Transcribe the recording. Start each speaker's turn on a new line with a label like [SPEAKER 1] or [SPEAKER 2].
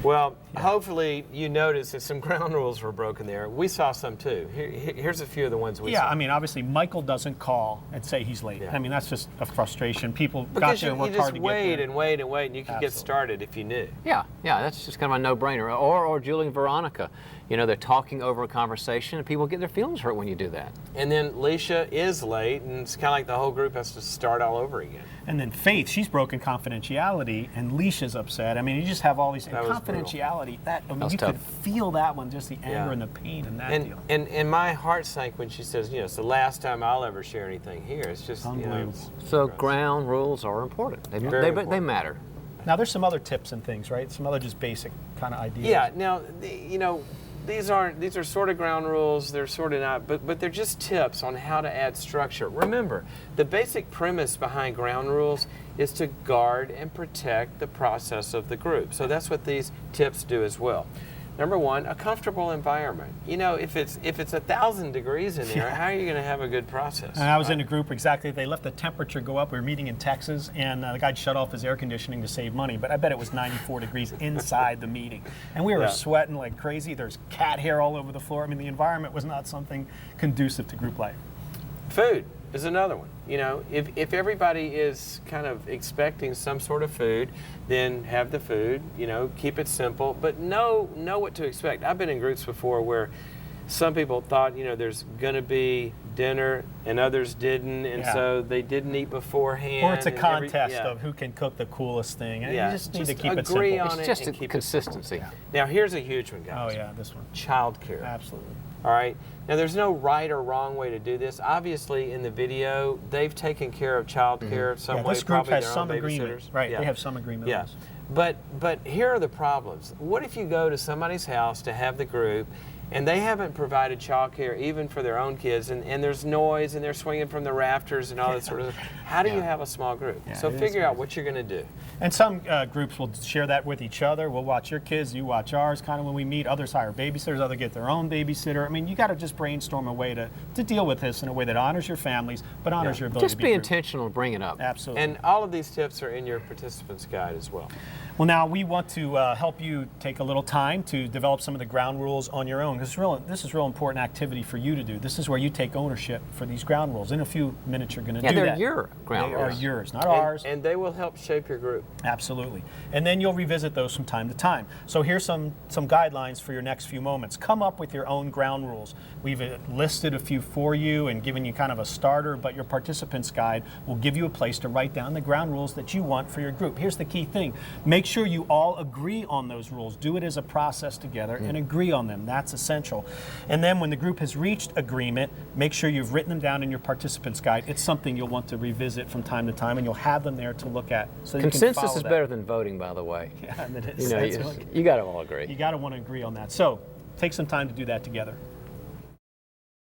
[SPEAKER 1] Well, hopefully you noticed that some ground rules were broken there. We saw some too. Here's a few of the ones we saw.
[SPEAKER 2] Yeah, I mean, obviously Michael doesn't call and say he's late.
[SPEAKER 1] Yeah.
[SPEAKER 2] I mean, that's just a frustration. People got
[SPEAKER 1] Because
[SPEAKER 2] there and
[SPEAKER 1] you
[SPEAKER 2] worked
[SPEAKER 1] just
[SPEAKER 2] hard to get
[SPEAKER 1] wait
[SPEAKER 2] there.
[SPEAKER 1] and wait and wait, and you could get
[SPEAKER 2] Absolutely.
[SPEAKER 1] started if you knew.
[SPEAKER 3] Yeah, that's just kind of a no-brainer. Or Julie and Veronica, you know, they're talking over a conversation, and people get their feelings hurt when you do that.
[SPEAKER 1] And then Leisha is late, and it's kind of like the whole group has to start all over again.
[SPEAKER 2] And then Faith, she's broken confidentiality, and Leisha's upset. I mean, you just have all these
[SPEAKER 1] That was brutal.
[SPEAKER 2] confidentiality. I mean,
[SPEAKER 3] was
[SPEAKER 2] you
[SPEAKER 3] tough.
[SPEAKER 2] could feel that one, just the anger
[SPEAKER 1] Yeah.
[SPEAKER 2] and the pain and that
[SPEAKER 1] And,
[SPEAKER 2] deal.
[SPEAKER 1] and my heart sank when she says, you know, it's the last time I'll ever share anything here. It's just, you know,
[SPEAKER 2] Unbelievable.
[SPEAKER 3] So ground rules are important. They
[SPEAKER 1] important.
[SPEAKER 3] matter.
[SPEAKER 2] Now, there's some other tips and things, right? Some other just basic kind of ideas.
[SPEAKER 1] yeah. Now, you know, these are sort of ground rules. They're sort of not, but they're just tips on how to add structure. Remember, the basic premise behind ground rules is to guard and protect the process of the group. So that's what these tips do as well. Number one, a comfortable environment. You know, if it's 1,000 degrees in there, how are you going to have a good process?
[SPEAKER 2] And I was in a group exactly. They let the temperature go up. We were meeting in Texas, and the guy shut off his air conditioning to save money. But I bet it was 94 degrees inside the meeting, and we were
[SPEAKER 1] Yeah.
[SPEAKER 2] sweating like crazy. There's cat hair all over the floor. I mean, the environment was not something conducive to group life.
[SPEAKER 1] Food is another one. You know, if everybody is kind of expecting some sort of food, then have the food, you know, keep it simple, but know what to expect. I've been in groups before where some people thought, you know, there's going to be dinner and others didn't, and
[SPEAKER 2] Yeah.
[SPEAKER 1] so they didn't eat beforehand.
[SPEAKER 2] Or it's a
[SPEAKER 1] and
[SPEAKER 2] contest
[SPEAKER 1] yeah.
[SPEAKER 2] of who can cook the coolest thing. And
[SPEAKER 1] Yeah,
[SPEAKER 2] you just need to
[SPEAKER 1] just
[SPEAKER 2] keep it
[SPEAKER 1] agree
[SPEAKER 2] simple.
[SPEAKER 1] on
[SPEAKER 3] It's
[SPEAKER 1] it
[SPEAKER 3] just
[SPEAKER 1] and
[SPEAKER 3] a
[SPEAKER 1] keep it
[SPEAKER 3] consistency.
[SPEAKER 1] Now, here's a huge one,
[SPEAKER 2] Oh
[SPEAKER 1] guys.
[SPEAKER 2] yeah, this one.
[SPEAKER 1] Child care.
[SPEAKER 2] Absolutely.
[SPEAKER 1] All right. Now, there's no right or wrong way to do this. Obviously, in the video, they've taken care of child care some
[SPEAKER 2] Yeah,
[SPEAKER 1] way.
[SPEAKER 2] this group
[SPEAKER 1] probably
[SPEAKER 2] has
[SPEAKER 1] their
[SPEAKER 2] some
[SPEAKER 1] own
[SPEAKER 2] agreement.
[SPEAKER 1] babysitters.
[SPEAKER 2] Right,
[SPEAKER 1] Yeah.
[SPEAKER 2] they have some agreement on
[SPEAKER 1] Yeah.
[SPEAKER 2] this.
[SPEAKER 1] But here are the problems. What if you go to somebody's house to have the group, and they haven't provided child care even for their own kids, and there's noise, and they're swinging from the rafters and all that sort of stuff? How do you have a small group?
[SPEAKER 2] Yeah,
[SPEAKER 1] So
[SPEAKER 2] it is
[SPEAKER 1] figure out
[SPEAKER 2] crazy.
[SPEAKER 1] what you're going to do.
[SPEAKER 2] And some groups will share that with each other. We'll watch your kids, you watch ours, kind of when we meet. Others hire babysitters, others get their own babysitter. I mean, you got to just brainstorm a way to deal with this in a way that honors your families, but honors
[SPEAKER 1] Yeah.
[SPEAKER 2] your ability
[SPEAKER 3] Just
[SPEAKER 2] to
[SPEAKER 3] be
[SPEAKER 2] be a group.
[SPEAKER 3] intentional and bring it up.
[SPEAKER 2] Absolutely.
[SPEAKER 1] And all of these tips are in your participants guide as well.
[SPEAKER 2] Well, now we want to help you take a little time to develop some of the ground rules on your own. This is real important activity for you to do. This is where you take ownership for these ground rules. In a few minutes, you're going to
[SPEAKER 3] Yeah,
[SPEAKER 2] do
[SPEAKER 3] they're
[SPEAKER 2] that.
[SPEAKER 3] your ground
[SPEAKER 2] They
[SPEAKER 3] rules.
[SPEAKER 2] are yours, not ours.
[SPEAKER 1] And they will help shape your group.
[SPEAKER 2] Absolutely. And then you'll revisit those from time to time. So here's some guidelines for your next few moments. Come up with your own ground rules. We've listed a few for you and given you kind of a starter, but your participants guide will give you a place to write down the ground rules that you want for your group. Here's the key thing. Make sure you all agree on those rules. Do it as a process together and agree on them. That's essential. And then when the group has reached agreement, make sure you've written them down in your participants guide. It's something you'll want to revisit from time to time, and you'll have them there to look at. So you can
[SPEAKER 3] Consensus
[SPEAKER 2] follow
[SPEAKER 3] is
[SPEAKER 2] that.
[SPEAKER 3] better than voting, by the way.
[SPEAKER 2] Yeah, and it
[SPEAKER 3] You
[SPEAKER 2] is.
[SPEAKER 3] know,
[SPEAKER 2] That's
[SPEAKER 3] you,
[SPEAKER 2] what-
[SPEAKER 3] you got to all agree.
[SPEAKER 2] you got to want to agree on that. So take some time to do that together.